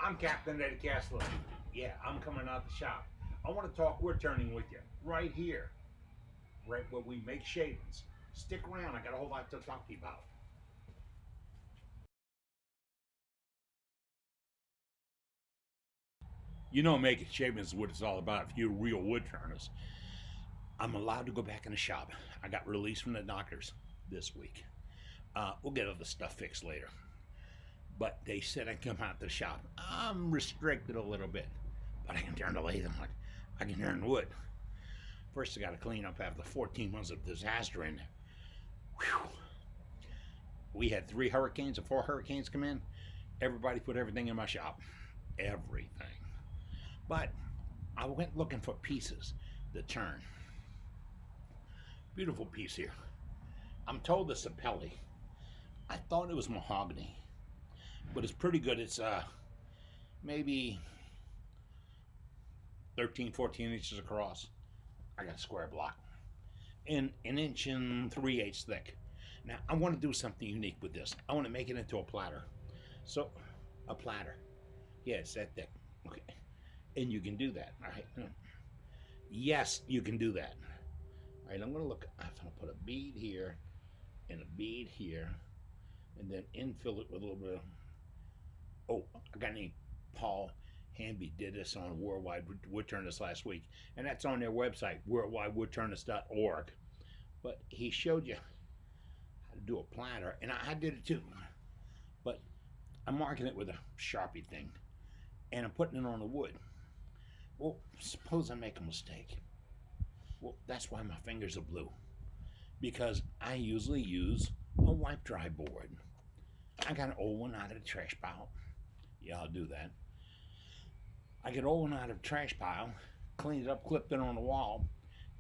I'm Captain Eddie Castelin. Yeah, I'm coming out the shop. I want to talk wood turning with you right here, right where we make shavings. Stick around. I got a whole lot to talk to you about. You know, making shavings is what it's all about. If you're real wood turners, I'm allowed to go back in the shop. I got released from the doctors this week. We'll get other stuff fixed later. But they said I can come out to the shop. I'm restricted a little bit, but I can turn the lathe on. I can turn wood. First, I got to clean up after 14 months of disaster in there. Whew. We had 3 hurricanes or 4 hurricanes come in. Everybody put everything in my shop. Everything. But I went looking for pieces to turn. Beautiful piece here. I'm told it's a Sapelli. I thought it was mahogany, but it's pretty good. It's maybe 13, 14 inches across. I got a square block, and an inch and 3/8 thick. Now I want to do something unique with this. I want to make it into a platter. So, a platter. Yeah, it's that thick. Okay, and you can do that. All right. Yes, you can do that. All right. I'm gonna look. I'm gonna put a bead here and a bead here, and then infill it with a little bit of. Oh, a guy named Paul Hamby did this on Worldwide Woodturners last week, and that's on their website, worldwidewoodturners.org. But he showed you how to do a platter, and I did it too. But I'm marking it with a Sharpie thing, and I'm putting it on the wood. Well, suppose I make a mistake. Well, that's why my fingers are blue, because I usually use a wipe dry board. I got an old one out of the trash pile. Yeah, I'll do that. I get old one out of the trash pile, clean it up, clip it on the wall,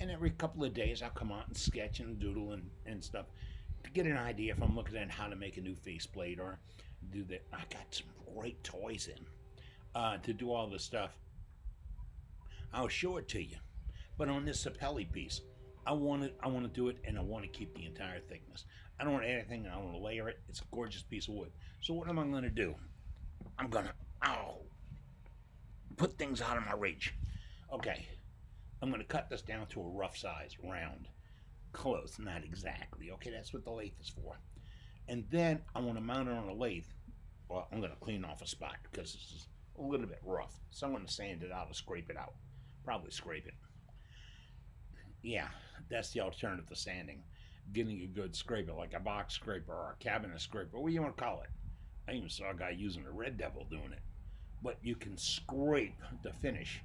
and every couple of days I'll come out and sketch and doodle and stuff to get an idea if I'm looking at how to make a new faceplate or do that. I got some great toys in to do all this stuff. I'll show it to you. But on this Sapelli piece, I want to do it, and I want to keep the entire thickness. I don't want anything. I want to layer it. It's a gorgeous piece of wood. So what am I going to do? I'm going to put things out of my reach. Okay, I'm going to cut this down to a rough size, round, close, not exactly. Okay, that's what the lathe is for. And then I want to mount it on a lathe. Well, I'm going to clean off a spot because this is a little bit rough. So I'm going to sand it out or scrape it out. Probably scrape it. Yeah, that's the alternative to sanding. Getting a good scraper, like a box scraper or a cabinet scraper, what do you want to call it? I even saw a guy using a Red Devil doing it. But you can scrape the finish,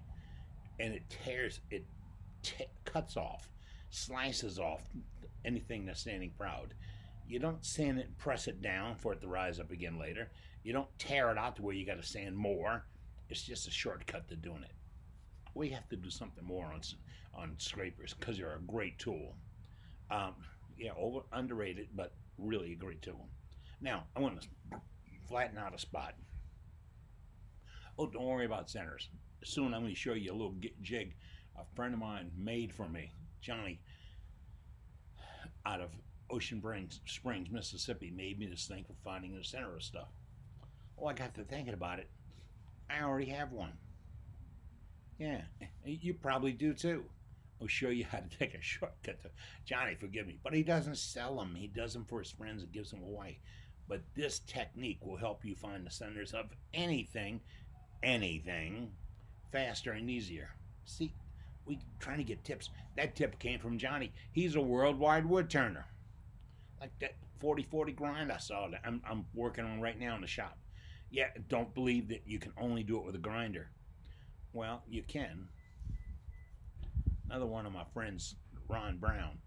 and it tears, it cuts off, slices off anything that's standing proud. You don't sand it and press it down for it to rise up again later. You don't tear it out to where you got to sand more. It's just a shortcut to doing it. We have to do something more on scrapers because they're a great tool. Um, yeah, underrated, but really a great tool. Now I want to flatten out a spot. Oh, don't worry about centers. Soon I'm going to show you a little jig a friend of mine made for me, Johnny, out of Ocean Springs, Mississippi, made me this thing for finding the center of stuff. Oh, I got to thinking about it. I already have one. Yeah, you probably do too. I'll show you how to take a shortcut to Johnny, forgive me. But he doesn't sell them. He does them for his friends and gives them away. But this technique will help you find the centers of anything, faster and easier. See, we trying to get tips. That tip came from Johnny. He's a worldwide wood turner. Like that 40/40 grind I saw that I'm working on right now in the shop. Yeah, don't believe that you can only do it with a grinder. Well, you can. Another one of my friends, Ron Brown.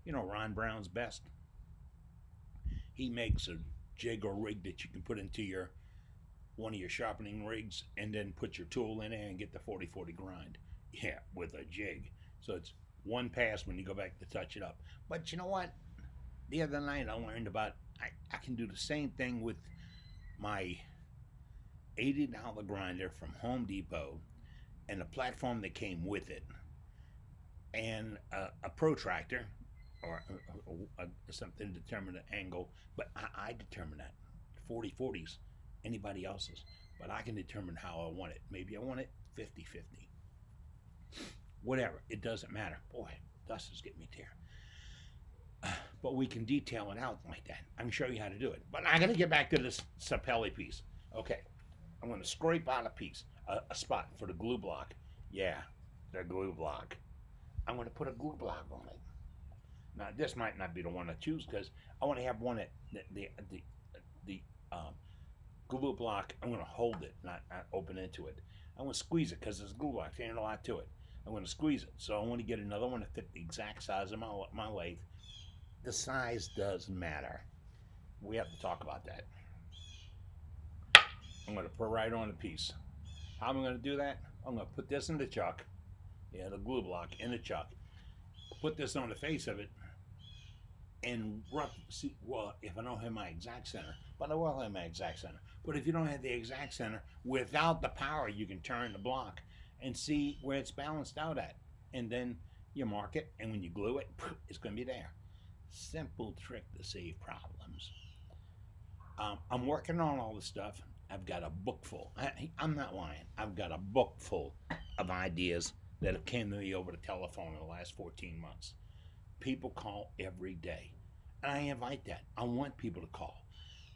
You know Ron Brown's best. He makes a jig or rig that you can put into your one of your sharpening rigs and then put your tool in there and get the 40/40 grind. Yeah, with a jig. So it's one pass when you go back to touch it up. But you know what? The other night I learned about I can do the same thing with my $80 grinder from Home Depot and the platform that came with it, and a protractor or something to determine the angle. But I determine that 40/40s, anybody else's. but I can determine how I want it. Maybe I want it 50-50. Whatever, it doesn't matter. Boy, dust is getting me there. But we can detail it out like that. I can show you how to do it. But I got to get back to this sapelli piece. Okay, I'm going to scrape out a piece, a spot for the glue block. Yeah, the glue block. I'm going to put a glue block on it. Now, this might not be the one I choose because I want to have one that the glue block. I'm going to hold it, not open into it. I'm going to squeeze it because it's glue block. There ain't a lot to it. I'm going to squeeze it. So I want to get another one to fit the exact size of my lathe. The size does matter. We have to talk about that. I'm going to put right on the piece. How am I going to do that? I'm going to put this in the chuck. Yeah, the glue block in the chuck. Put this on the face of it. And see, well, if I don't have my exact center, but I will have my exact center. But if you don't have the exact center, without the power, you can turn the block and see where it's balanced out at. And then you mark it, and when you glue it, it's going to be there. Simple trick to save problems. I'm working on all this stuff. I've got a book full. I'm not lying. I've got a book full of ideas that have came to me over the telephone in the last 14 months. People call every day. And I invite that. I want people to call.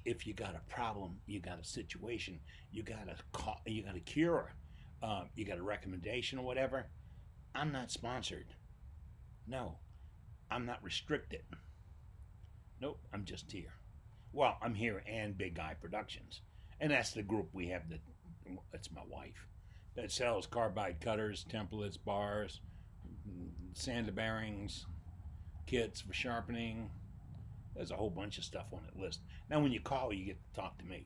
If you got a problem, you got a situation, you got a call, you got a cure, you got a recommendation or whatever, I'm not sponsored. No, I'm not restricted. Nope, I'm just here. Well, I'm here and Big Guy Productions. And that's the group we have that's my wife, that sells carbide cutters, templates, bars, sander bearings, kits for sharpening. There's a whole bunch of stuff on that list. Now, when you call, you get to talk to me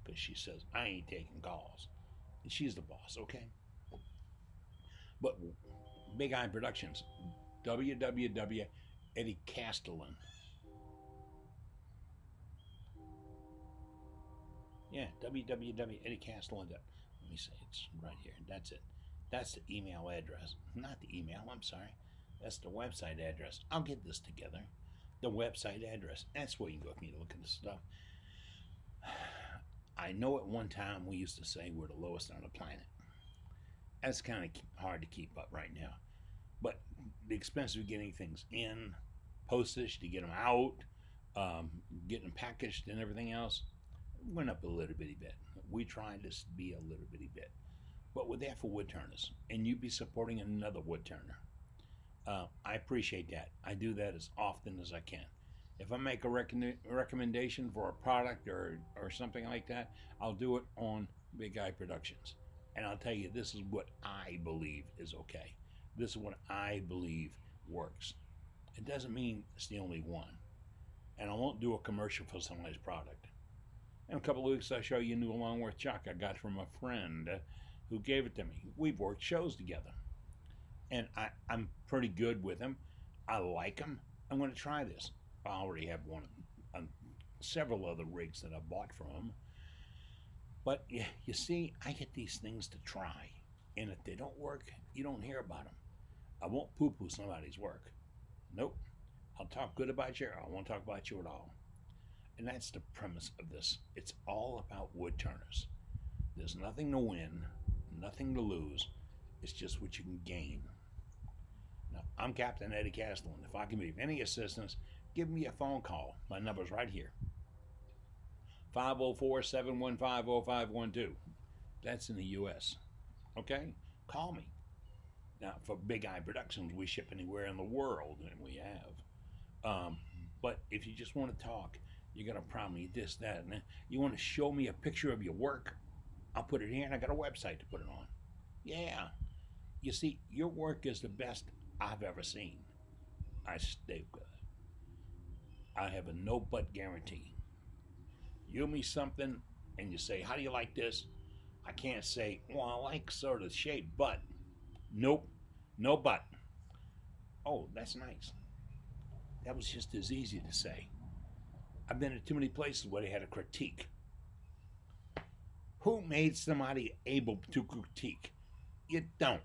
because she says, I ain't taking calls. And she's the boss, okay? But Big Eye Productions, www. Eddie Castelin. Yeah, www.eddiecastelin. Let me see, it's right here. That's it. That's the email address. Not the email, I'm sorry. That's the website address. I'll get this together. The website address. That's where you can go if you look at this stuff. I know at one time we used to say we're the lowest on the planet. That's kind of hard to keep up right now. But the expense of getting things in, postage to get them out, getting them packaged and everything else, went up a little bitty bit. We tried to be a little bitty bit. But we're there for wood turners, and you be supporting another wood turner. I appreciate that. I do that as often as I can. If I make a recommendation for a product or something like that, I'll do it on Big Eye Productions. And I'll tell you, this is what I believe is okay. This is what I believe works. It doesn't mean it's the only one. And I won't do a commercial for somebody's product. In a couple of weeks, I'll show you a new Longworth chuck I got from a friend who gave it to me. We've worked shows together. And I'm pretty good with him. I like him. I'm going to try this. I already have several other rigs that I bought from him. But you see, I get these things to try. And if they don't work, you don't hear about them. I won't poo-poo somebody's work. Nope. I'll talk good about you, or I won't talk about you at all. And that's the premise of this. It's all about wood turners. There's nothing to win, nothing to lose. It's just what you can gain. Now, I'm Captain Eddie Castelin. If I can be of any assistance, give me a phone call. My number's right here. 504-715-0512. That's in the U.S. Okay? Call me. Now, for Big Eye Productions, we ship anywhere in the world, and we have. But if you just want to talk, you're going to promise me this, that, and that. You want to show me a picture of your work? I'll put it here, and I got a website to put it on. Yeah. You see, your work is the best I've ever seen. I stay good. I have a no-but guarantee. You give me something, and you say, how do you like this? I can't say, well, I like sort of the shape, but. Nope, no but. Oh, that's nice. That was just as easy to say. I've been to too many places where they had a critique. Who made somebody able to critique? You don't.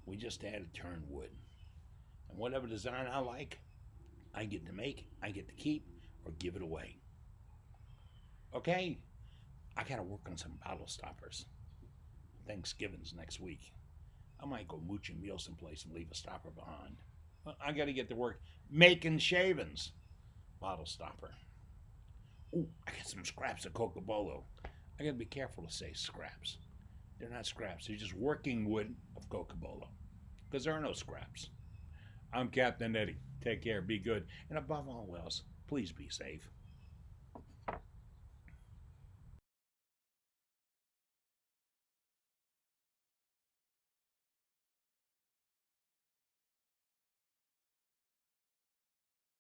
We just had to turn wood. And whatever design I like, I get to make, I get to keep, or give it away. Okay? I got to work on some bottle stoppers. Thanksgiving's next week. I might go mooch and meal someplace and leave a stopper behind. I got to get to work making shavings. Bottle stopper. Ooh, I got some scraps of Cocobolo. I got to be careful to say scraps. They're not scraps. They're just working wood of Cocobolo. Because there are no scraps. I'm Captain Eddie. Take care. Be good. And above all else, please be safe.